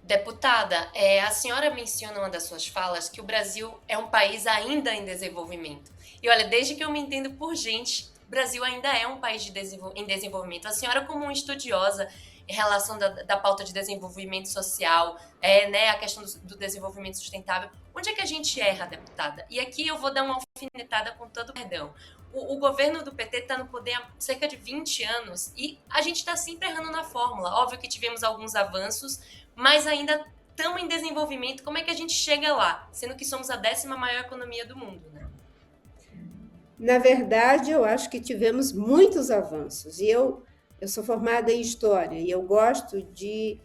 Deputada, a senhora menciona em uma das suas falas que o Brasil é um país ainda em desenvolvimento. E olha, desde que eu me entendo por gente, o Brasil ainda é um país em desenvolvimento. A senhora, como uma estudiosa em relação da pauta de desenvolvimento social, né, a questão do desenvolvimento sustentável, onde é que a gente erra, deputada? E aqui eu vou dar uma alfinetada com todo o perdão. O governo do PT está no poder há cerca de 20 anos e a gente está sempre errando na fórmula. Óbvio que tivemos alguns avanços, mas ainda estamos em desenvolvimento. Como é que a gente chega lá, sendo que somos a 10ª maior economia do mundo, né? Na verdade, eu acho que tivemos muitos avanços. E eu sou formada em História e eu gosto de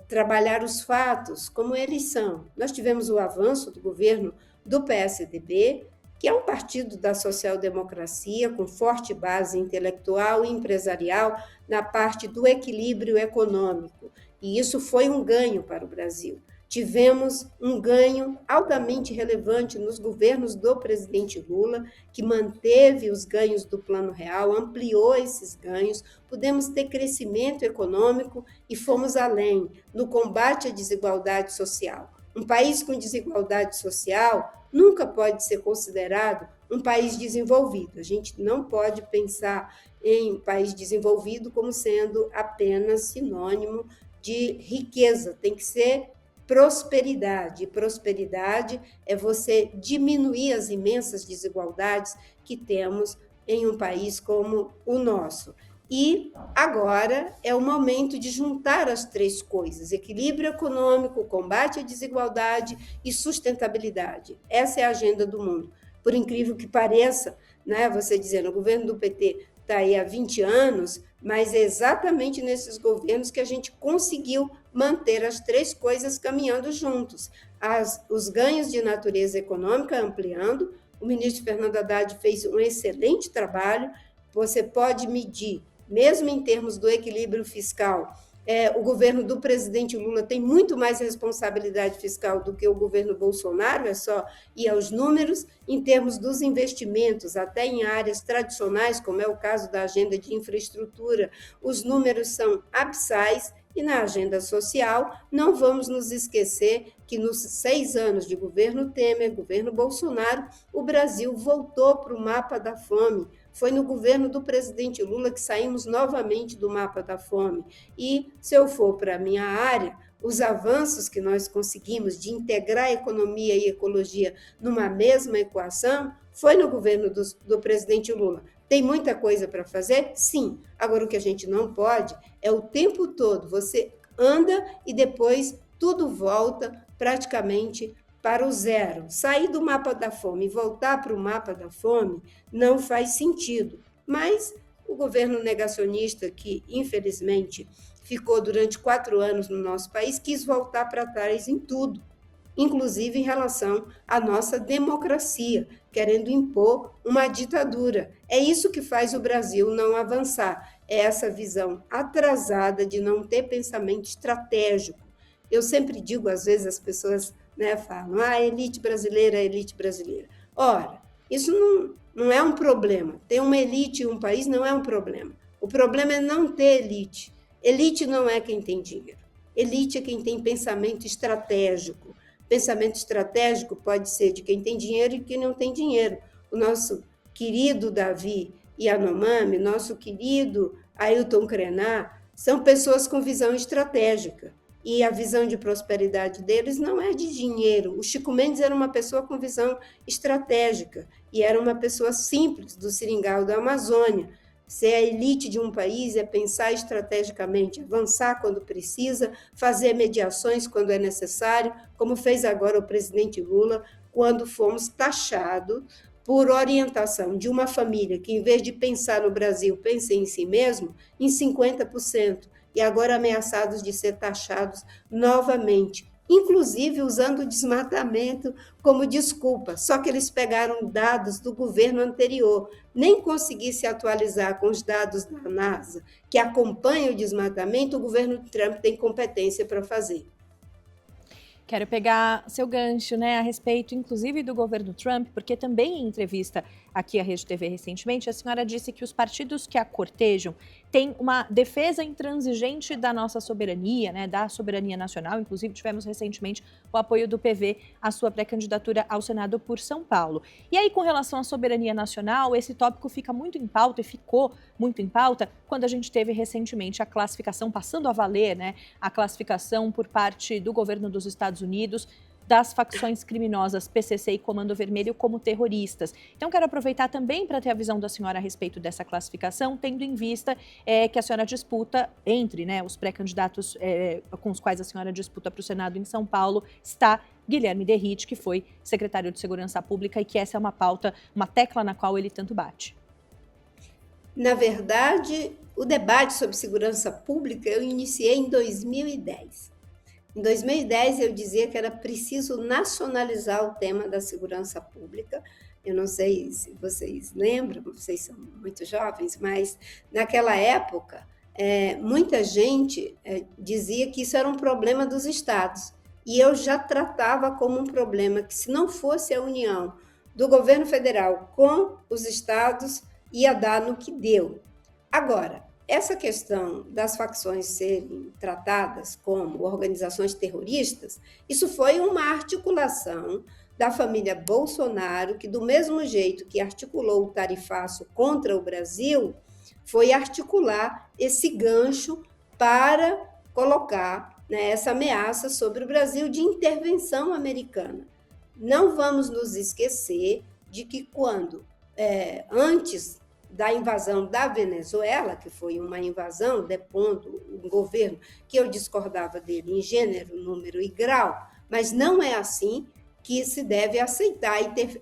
trabalhar os fatos como eles são. Nós tivemos o avanço do governo do PSDB, que é um partido da social-democracia com forte base intelectual e empresarial na parte do equilíbrio econômico. E isso foi um ganho para o Brasil. Tivemos um ganho altamente relevante nos governos do presidente Lula, que manteve os ganhos do Plano Real, ampliou esses ganhos, pudemos ter crescimento econômico e fomos além no combate à desigualdade social. Um país com desigualdade social nunca pode ser considerado um país desenvolvido. A gente não pode pensar em país desenvolvido como sendo apenas sinônimo de riqueza, tem que ser prosperidade. E prosperidade é você diminuir as imensas desigualdades que temos em um país como o nosso. E agora é o momento de juntar as três coisas: equilíbrio econômico, combate à desigualdade e sustentabilidade. Essa é a agenda do mundo. Por incrível que pareça, né, você dizendo, o governo do PT está aí há 20 anos, mas é exatamente nesses governos que a gente conseguiu manter as três coisas caminhando juntos. Os ganhos de natureza econômica ampliando, o ministro Fernando Haddad fez um excelente trabalho, você pode medir, mesmo em termos do equilíbrio fiscal, o governo do presidente Lula tem muito mais responsabilidade fiscal do que o governo Bolsonaro, é só ir aos números. Em termos dos investimentos, até em áreas tradicionais, como é o caso da agenda de infraestrutura, os números são abissais. E na agenda social, não vamos nos esquecer que nos 6 anos de governo Temer, governo Bolsonaro, o Brasil voltou para o mapa da fome. Foi no governo do presidente Lula que saímos novamente do mapa da fome. E, se eu for para a minha área, os avanços que nós conseguimos de integrar economia e ecologia numa mesma equação foi no governo do presidente Lula. Tem muita coisa para fazer? Sim. Agora, o que a gente não pode é o tempo todo você anda e depois tudo volta praticamente para o zero. Sair do mapa da fome e voltar para o mapa da fome não faz sentido. Mas o governo negacionista, que infelizmente ficou durante 4 anos no nosso país, quis voltar para trás em tudo, inclusive em relação à nossa democracia, querendo impor uma ditadura. É isso que faz o Brasil não avançar, é essa visão atrasada de não ter pensamento estratégico. Eu sempre digo, às vezes as pessoas, né, falam, elite brasileira, elite brasileira. Ora, isso não é um problema. Ter uma elite em um país não é um problema. O problema é não ter elite. Elite não é quem tem dinheiro. Elite é quem tem pensamento estratégico. Pensamento estratégico pode ser de quem tem dinheiro e quem não tem dinheiro. O nosso querido Davi Yanomami, nosso querido Ailton Krenar, são pessoas com visão estratégica. E a visão de prosperidade deles não é de dinheiro. O Chico Mendes era uma pessoa com visão estratégica e era uma pessoa simples do Seringal da Amazônia. Ser a elite de um país é pensar estrategicamente, avançar quando precisa, fazer mediações quando é necessário, como fez agora o presidente Lula, quando fomos taxados por orientação de uma família que, em vez de pensar no Brasil, pensa em si mesmo, em 50%, e agora ameaçados de ser taxados novamente, inclusive usando o desmatamento como desculpa. Só que eles pegaram dados do governo anterior, nem consegui se atualizar com os dados da NASA, que acompanha o desmatamento, o governo Trump tem competência para fazer. Quero pegar seu gancho, né, a respeito, inclusive, do governo Trump, porque também em entrevista aqui à Rede TV recentemente, a senhora disse que os partidos que a cortejam têm uma defesa intransigente da nossa soberania, né, da soberania nacional. Inclusive, tivemos recentemente o apoio do PV à sua pré-candidatura ao Senado por São Paulo. E aí, com relação à soberania nacional, esse tópico fica muito em pauta e ficou muito em pauta quando a gente teve recentemente a classificação, passando a valer, né, a classificação por parte do governo dos Estados Unidos das facções criminosas PCC e Comando Vermelho como terroristas. Então, quero aproveitar também para ter a visão da senhora a respeito dessa classificação, tendo em vista que a senhora disputa, entre, né, os pré-candidatos com os quais a senhora disputa para o Senado em São Paulo, está Guilherme Derrite, que foi secretário de Segurança Pública e que essa é uma pauta, uma tecla na qual ele tanto bate. Na verdade, o debate sobre segurança pública eu iniciei em 2010. Em 2010, eu dizia que era preciso nacionalizar o tema da segurança pública. Eu não sei se vocês lembram, vocês são muito jovens, mas naquela época, muita gente dizia que isso era um problema dos estados. E eu já tratava como um problema que, se não fosse a união do governo federal com os estados, ia dar no que deu. Agora, essa questão das facções serem tratadas como organizações terroristas, isso foi uma articulação da família Bolsonaro, que do mesmo jeito que articulou o tarifaço contra o Brasil, foi articular esse gancho para colocar, né, essa ameaça sobre o Brasil de intervenção americana. Não vamos nos esquecer de que quando, antes da invasão da Venezuela, que foi uma invasão, depondo um governo que eu discordava dele em gênero, número e grau, mas não é assim que se deve aceitar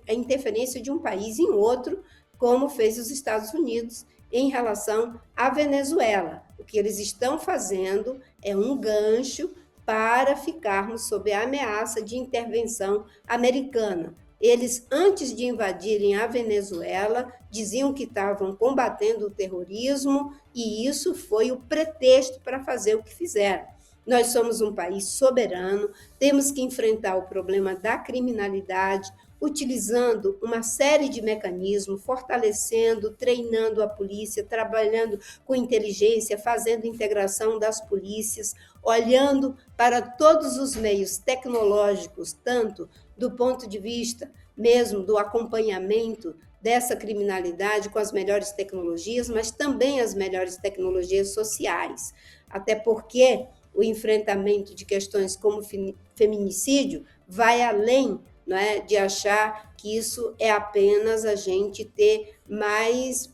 a interferência de um país em outro, como fez os Estados Unidos em relação à Venezuela. O que eles estão fazendo é um gancho para ficarmos sob a ameaça de intervenção americana. Eles, antes de invadirem a Venezuela, diziam que estavam combatendo o terrorismo e isso foi o pretexto para fazer o que fizeram. Nós somos um país soberano, temos que enfrentar o problema da criminalidade, utilizando uma série de mecanismos, fortalecendo, treinando a polícia, trabalhando com inteligência, fazendo integração das polícias, olhando para todos os meios tecnológicos, tanto do ponto de vista mesmo do acompanhamento dessa criminalidade com as melhores tecnologias, mas também as melhores tecnologias sociais. Até porque o enfrentamento de questões como feminicídio vai além, não é, de achar que isso é apenas a gente ter mais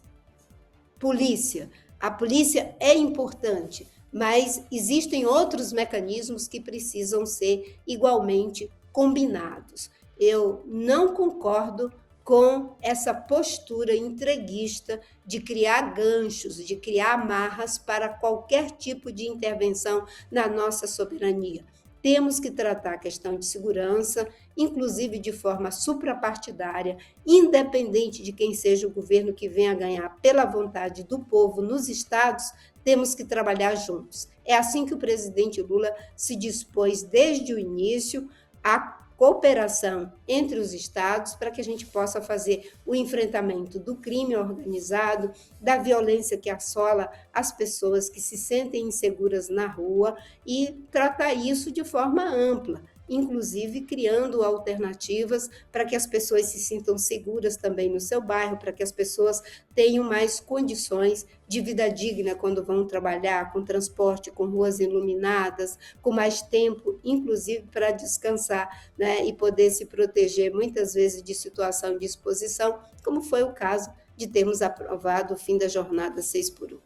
polícia. A polícia é importante, mas existem outros mecanismos que precisam ser igualmente combinados. Eu não concordo com essa postura entreguista de criar ganchos, de criar amarras para qualquer tipo de intervenção na nossa soberania. Temos que tratar a questão de segurança, inclusive de forma suprapartidária, independente de quem seja o governo que venha a ganhar pela vontade do povo nos estados, temos que trabalhar juntos. É assim que o presidente Lula se dispôs desde o início a cooperação entre os estados para que a gente possa fazer o enfrentamento do crime organizado, da violência que assola as pessoas que se sentem inseguras na rua e tratar isso de forma ampla, inclusive criando alternativas para que as pessoas se sintam seguras também no seu bairro, para que as pessoas tenham mais condições de vida digna quando vão trabalhar, com transporte, com ruas iluminadas, com mais tempo, inclusive para descansar, né, e poder se proteger muitas vezes de situação de exposição, como foi o caso de termos aprovado o fim da jornada 6x1.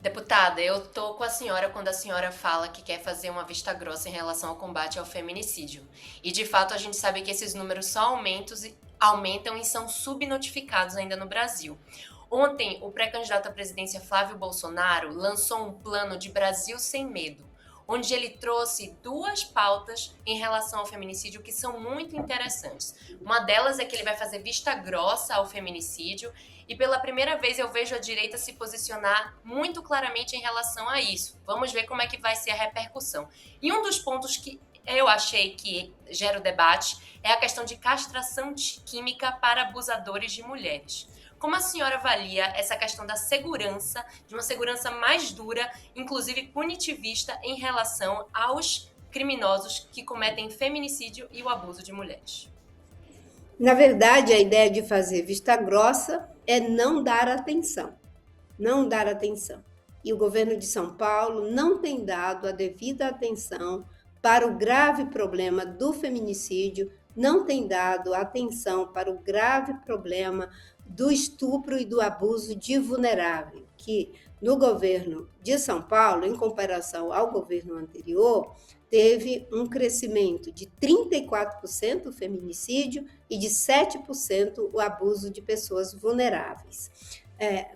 Deputada, eu tô com a senhora quando a senhora fala que quer fazer uma vista grossa em relação ao combate ao feminicídio. E, de fato, a gente sabe que esses números só aumentam e são subnotificados ainda no Brasil. Ontem, o pré-candidato à presidência Flávio Bolsonaro lançou um plano de Brasil sem medo, onde ele trouxe duas pautas em relação ao feminicídio que são muito interessantes. Uma delas é que ele vai fazer vista grossa ao feminicídio e pela primeira vez eu vejo a direita se posicionar muito claramente em relação a isso. Vamos ver como é que vai ser a repercussão. E um dos pontos que eu achei que gera o debate é a questão de castração química para abusadores de mulheres. Como a senhora avalia essa questão da segurança, de uma segurança mais dura, inclusive punitivista, em relação aos criminosos que cometem feminicídio e o abuso de mulheres? Na verdade, a ideia de fazer vista grossa é não dar atenção, não dar atenção. E o governo de São Paulo não tem dado a devida atenção para o grave problema do feminicídio, não tem dado atenção para o grave problema do estupro e do abuso de vulnerável, que no governo de São Paulo, em comparação ao governo anterior, teve um crescimento de 34% o feminicídio e de 7% o abuso de pessoas vulneráveis.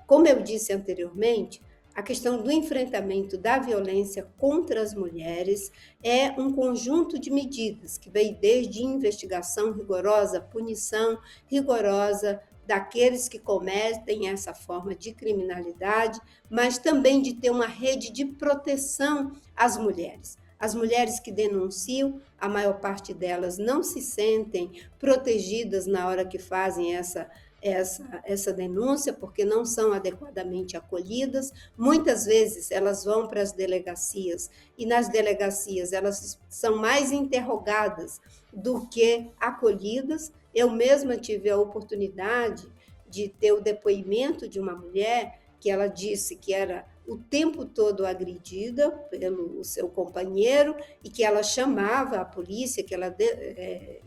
Como eu disse anteriormente, a questão do enfrentamento da violência contra as mulheres é um conjunto de medidas que vem desde investigação rigorosa, punição rigorosa daqueles que cometem essa forma de criminalidade, mas também de ter uma rede de proteção às mulheres. As mulheres que denunciam, a maior parte delas não se sentem protegidas na hora que fazem essa denúncia, porque não são adequadamente acolhidas. Muitas vezes elas vão para as delegacias e nas delegacias elas são mais interrogadas do que acolhidas. Eu mesma tive a oportunidade de ter o depoimento de uma mulher que ela disse que era o tempo todo agredida pelo seu companheiro e que ela chamava a polícia, que ela,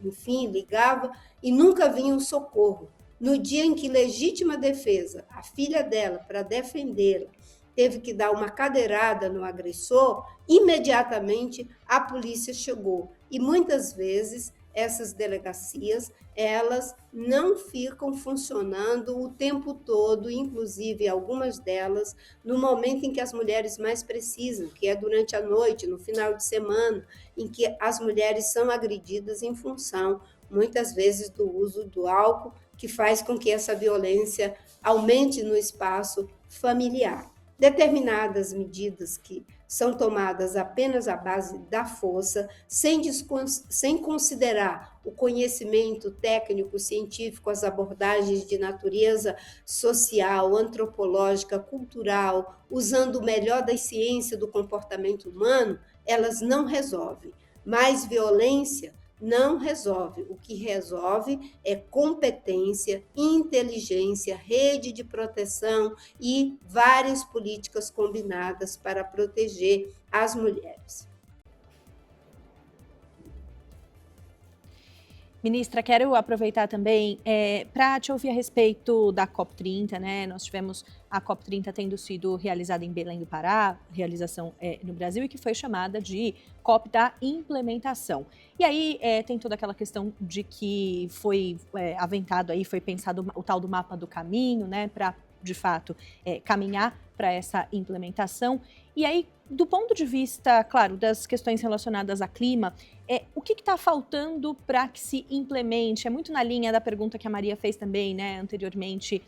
enfim, ligava e nunca vinha um socorro. No dia em que legítima defesa, a filha dela, para defendê-la, teve que dar uma cadeirada no agressor, imediatamente a polícia chegou. E muitas vezes essas delegacias, elas não ficam funcionando o tempo todo, inclusive algumas delas, no momento em que as mulheres mais precisam, que é durante a noite, no final de semana, em que as mulheres são agredidas em função, muitas vezes, do uso do álcool, que faz com que essa violência aumente no espaço familiar. Determinadas medidas que são tomadas apenas à base da força, sem considerar o conhecimento técnico, científico, as abordagens de natureza social, antropológica, cultural, usando o melhor da ciência do comportamento humano, elas não resolvem. Mais violência não resolve. O que resolve é competência, inteligência, rede de proteção e várias políticas combinadas para proteger as mulheres. Ministra, quero aproveitar também para te ouvir a respeito da COP30, né? Nós tivemos a COP30 tendo sido realizada em Belém do Pará, realização no Brasil, e que foi chamada de COP da implementação. E aí tem toda aquela questão de que foi aventado aí, foi pensado o tal do mapa do caminho, né? Para, de fato, caminhar para essa implementação. E aí, do ponto de vista, claro, das questões relacionadas a clima, o que está faltando para que se implemente? É muito na linha da pergunta que a Maria fez também, né, anteriormente,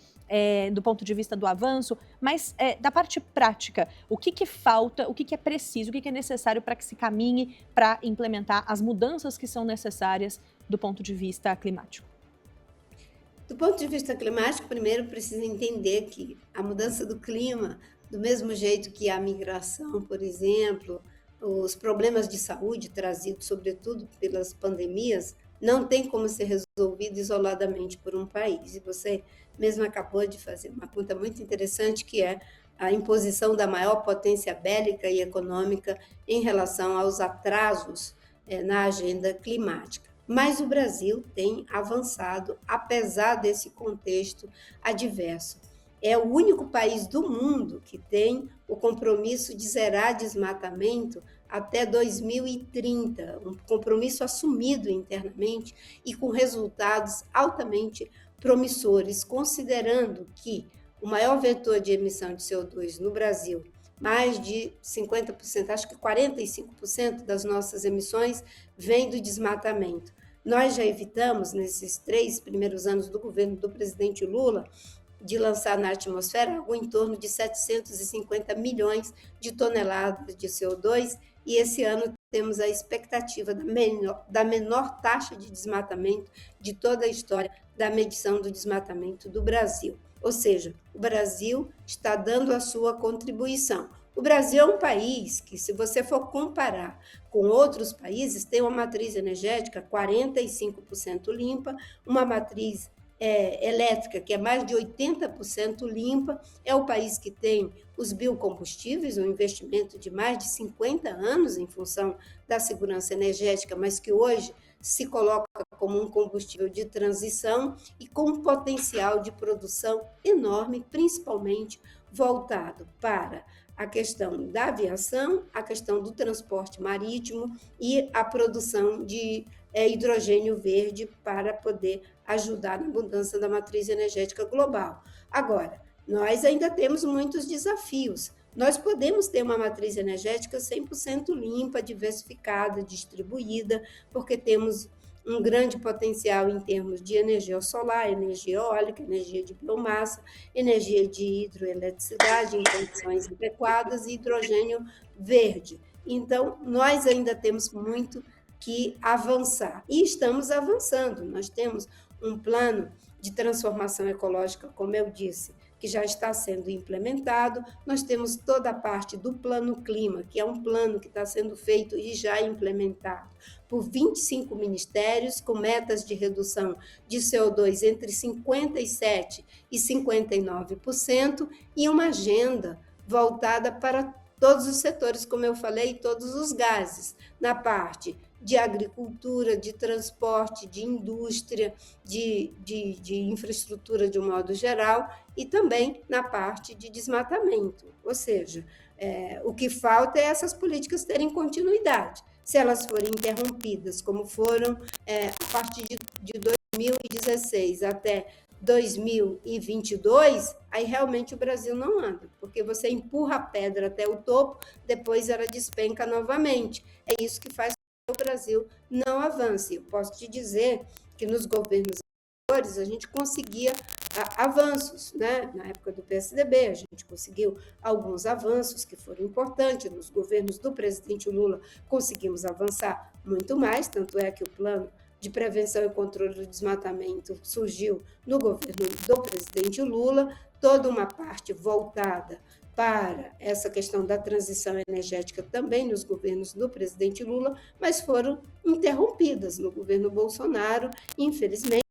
do ponto de vista do avanço, mas da parte prática, o que falta, o que é preciso, o que é necessário para que se caminhe para implementar as mudanças que são necessárias do ponto de vista climático? Do ponto de vista climático, primeiro precisa entender que a mudança do clima, do mesmo jeito que a migração, por exemplo, os problemas de saúde trazidos, sobretudo, pelas pandemias, não tem como ser resolvido isoladamente por um país. E você mesmo acabou de fazer uma conta muito interessante, que é a imposição da maior potência bélica e econômica em relação aos atrasos na agenda climática. Mas o Brasil tem avançado, apesar desse contexto adverso. É o único país do mundo que tem o compromisso de zerar desmatamento até 2030, um compromisso assumido internamente e com resultados altamente promissores, considerando que o maior vetor de emissão de CO2 no Brasil, mais de 50%, acho que 45% das nossas emissões vem do desmatamento. Nós já evitamos, nesses 3 primeiros anos do governo do presidente Lula, de lançar na atmosfera algo em torno de 750 milhões de toneladas de CO2, e esse ano temos a expectativa da menor taxa de desmatamento de toda a história da medição do desmatamento do Brasil. Ou seja, o Brasil está dando a sua contribuição. O Brasil é um país que, se você for comparar com outros países, tem uma matriz energética 45% limpa, uma matriz elétrica que é mais de 80% limpa, é o país que tem os biocombustíveis, um investimento de mais de 50 anos em função da segurança energética, mas que hoje se coloca como um combustível de transição e com um potencial de produção enorme, principalmente voltado para a questão da aviação, a questão do transporte marítimo e a produção de hidrogênio verde para poder ajudar na mudança da matriz energética global. Agora, nós ainda temos muitos desafios. Nós podemos ter uma matriz energética 100% limpa, diversificada, distribuída, porque temos um grande potencial em termos de energia solar, energia eólica, energia de biomassa, energia de hidroeletricidade em condições adequadas e hidrogênio verde. Então, nós ainda temos muito que avançar. E estamos avançando. Nós temos um plano de transformação ecológica, como eu disse, que já está sendo implementado. Nós temos toda a parte do Plano Clima, que é um plano que está sendo feito e já implementado por 25 ministérios, com metas de redução de CO2 entre 57% e 59%, e uma agenda voltada para todos os setores, como eu falei, todos os gases, na parte de agricultura, de transporte, de indústria, de infraestrutura de um modo geral, e também na parte de desmatamento. Ou seja, o que falta é essas políticas terem continuidade. Se elas forem interrompidas, como foram a partir de 2016 até 2022, aí realmente o Brasil não anda, porque você empurra a pedra até o topo, depois ela despenca novamente. É isso que faz com que o Brasil não avance. Eu posso te dizer que nos governos anteriores a gente conseguia avanços, né? Na época do PSDB, a gente conseguiu alguns avanços que foram importantes. Nos governos do presidente Lula, conseguimos avançar muito mais, tanto é que o plano de prevenção e controle do desmatamento surgiu no governo do presidente Lula, toda uma parte voltada para essa questão da transição energética também nos governos do presidente Lula, mas foram interrompidas no governo Bolsonaro, infelizmente,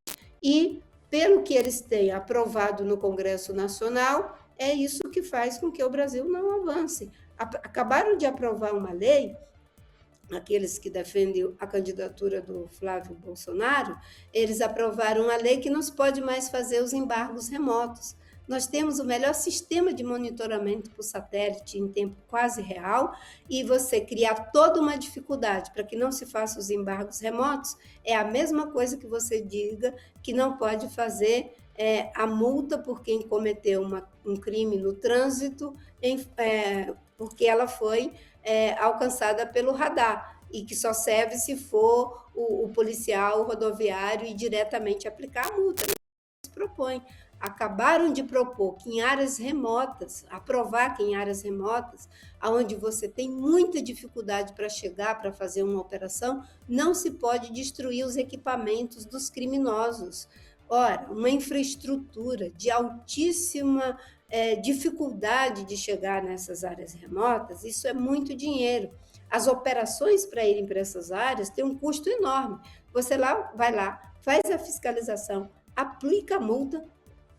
e pelo que eles têm aprovado no Congresso Nacional, é isso que faz com que o Brasil não avance. Acabaram de aprovar uma lei, aqueles que defendem a candidatura do Flávio Bolsonaro, eles aprovaram uma lei que não se pode mais fazer os embargos remotos. Nós temos o melhor sistema de monitoramento por satélite em tempo quase real, e você criar toda uma dificuldade para que não se faça os embargos remotos é a mesma coisa que você diga que não pode fazer a multa por quem cometeu um crime no trânsito, porque ela foi alcançada pelo radar, e que só serve se for o policial rodoviário e diretamente aplicar a multa. Eles propõem. Acabaram de propor que em áreas remotas, aprovar que em áreas remotas, onde você tem muita dificuldade para chegar, para fazer uma operação, não se pode destruir os equipamentos dos criminosos. Ora, uma infraestrutura de altíssima dificuldade de chegar nessas áreas remotas, isso é muito dinheiro. As operações para irem para essas áreas têm um custo enorme. Você vai lá, faz a fiscalização, aplica a multa,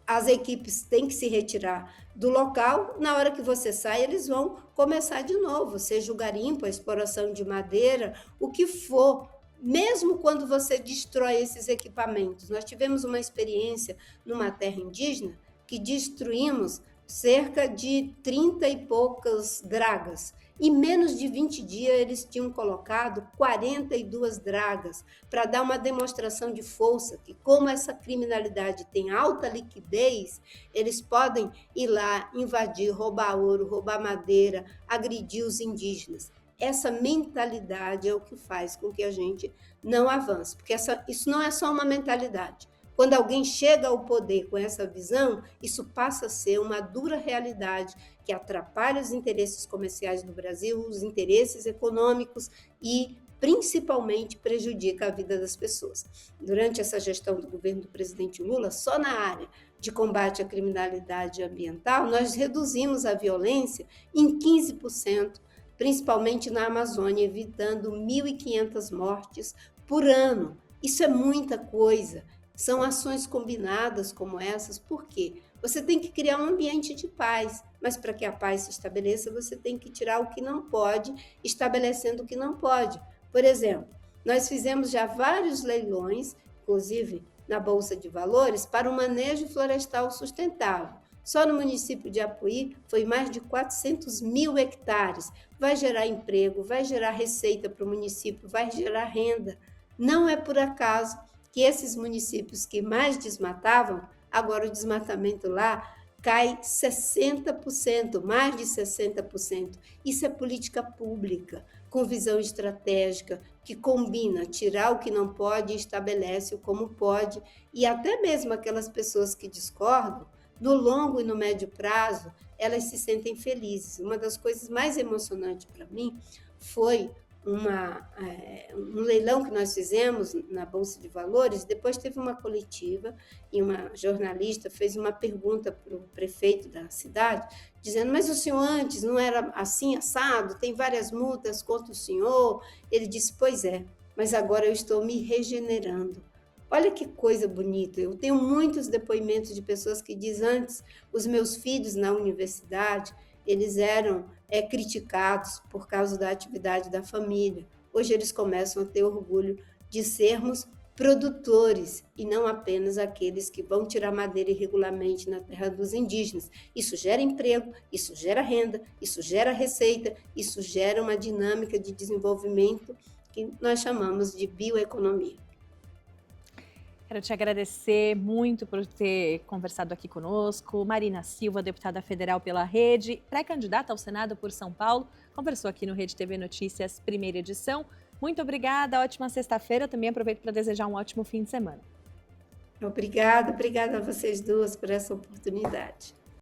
as equipes têm que se retirar do local, na hora que você sai, eles vão começar de novo, seja o garimpo, a exploração de madeira, o que for, mesmo quando você destrói esses equipamentos. Nós tivemos uma experiência numa terra indígena que destruímos cerca de 30 e poucas dragas. Em menos de 20 dias, eles tinham colocado 42 dragas para dar uma demonstração de força, que como essa criminalidade tem alta liquidez, eles podem ir lá, invadir, roubar ouro, roubar madeira, agredir os indígenas. Essa mentalidade é o que faz com que a gente não avance, porque isso não é só uma mentalidade. Quando alguém chega ao poder com essa visão, isso passa a ser uma dura realidade que atrapalha os interesses comerciais do Brasil, os interesses econômicos e principalmente prejudica a vida das pessoas. Durante essa gestão do governo do presidente Lula, só na área de combate à criminalidade ambiental, nós reduzimos a violência em 15%, principalmente na Amazônia, evitando 1.500 mortes por ano. Isso é muita coisa. São ações combinadas como essas, por quê? Você tem que criar um ambiente de paz, mas para que a paz se estabeleça, você tem que tirar o que não pode, estabelecendo o que não pode. Por exemplo, nós fizemos já vários leilões, inclusive na Bolsa de Valores, para o manejo florestal sustentável. Só no município de Apuí foi mais de 400 mil hectares. Vai gerar emprego, vai gerar receita para o município, vai gerar renda. Não é por acaso que esses municípios que mais desmatavam, agora o desmatamento lá cai 60%, mais de 60%. Isso é política pública, com visão estratégica, que combina tirar o que não pode e estabelece o como pode, e até mesmo aquelas pessoas que discordam, no longo e no médio prazo, elas se sentem felizes. Uma das coisas mais emocionantes para mim foi um leilão que nós fizemos na Bolsa de Valores. Depois teve uma coletiva e uma jornalista fez uma pergunta para o prefeito da cidade, dizendo, mas o senhor antes não era assim, assado? Tem várias multas contra o senhor? Ele disse, pois é, mas agora eu estou me regenerando. Olha que coisa bonita, eu tenho muitos depoimentos de pessoas que dizem, antes, os meus filhos na universidade, eles eram criticados por causa da atividade da família. Hoje eles começam a ter orgulho de sermos produtores e não apenas aqueles que vão tirar madeira irregularmente na terra dos indígenas. Isso gera emprego, isso gera renda, isso gera receita, isso gera uma dinâmica de desenvolvimento que nós chamamos de bioeconomia. Quero te agradecer muito por ter conversado aqui conosco. Marina Silva, deputada federal pela Rede, pré-candidata ao Senado por São Paulo, conversou aqui no Rede TV Notícias, primeira edição. Muito obrigada, ótima sexta-feira. Também aproveito para desejar um ótimo fim de semana. Obrigada a vocês duas por essa oportunidade.